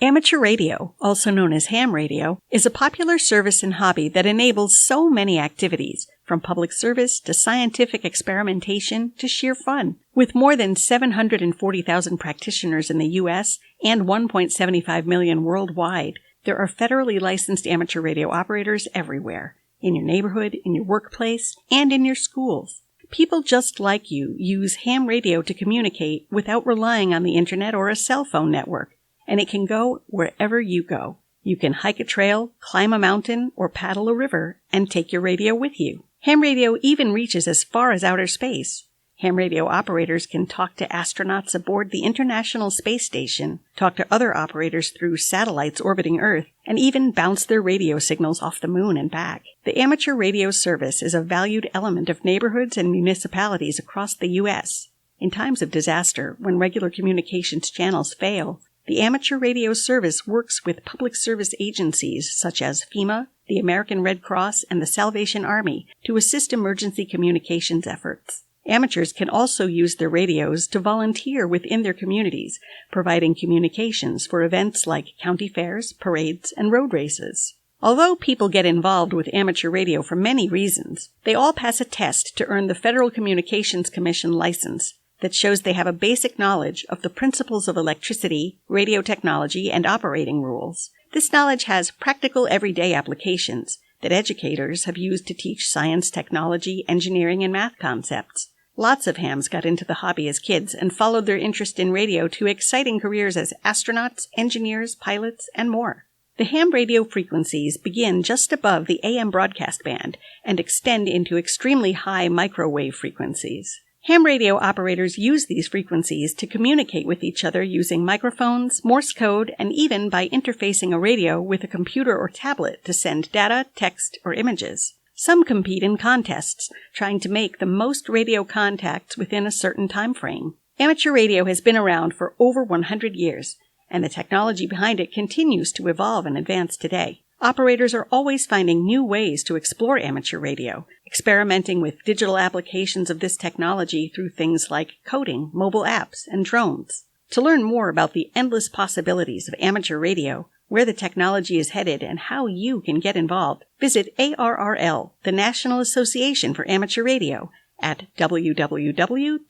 Amateur radio, also known as ham radio, is a popular service and hobby that enables so many activities, from public service to scientific experimentation to sheer fun. With more than 740,000 practitioners in the U.S. and 1.75 million worldwide, there are federally licensed amateur radio operators everywhere, in your neighborhood, in your workplace, and in your schools. People just like you use ham radio to communicate without relying on the internet or a cell phone network, and it can go wherever you go. You can hike a trail, climb a mountain, or paddle a river, and take your radio with you. Ham radio even reaches as far as outer space. Ham radio operators can talk to astronauts aboard the International Space Station, talk to other operators through satellites orbiting Earth, and even bounce their radio signals off the moon and back. The amateur radio service is a valued element of neighborhoods and municipalities across the U.S. In times of disaster, when regular communications channels fail, the amateur radio service works with public service agencies such as FEMA, the American Red Cross, and the Salvation Army to assist emergency communications efforts. Amateurs can also use their radios to volunteer within their communities, providing communications for events like county fairs, parades, and road races. Although people get involved with amateur radio for many reasons, they all pass a test to earn the Federal Communications Commission license that shows they have a basic knowledge of the principles of electricity, radio technology, and operating rules. This knowledge has practical everyday applications that educators have used to teach science, technology, engineering, and math concepts. Lots of hams got into the hobby as kids and followed their interest in radio to exciting careers as astronauts, engineers, pilots, and more. The ham radio frequencies begin just above the AM broadcast band and extend into extremely high microwave frequencies. Ham radio operators use these frequencies to communicate with each other using microphones, Morse code, and even by interfacing a radio with a computer or tablet to send data, text, or images. Some compete in contests, trying to make the most radio contacts within a certain time frame. Amateur radio has been around for over 100 years, and the technology behind it continues to evolve and advance today. Operators are always finding new ways to explore amateur radio, experimenting with digital applications of this technology through things like coding, mobile apps, and drones. To learn more about the endless possibilities of amateur radio, where the technology is headed, and how you can get involved, visit ARRL, the National Association for Amateur Radio, at www.arrl.org.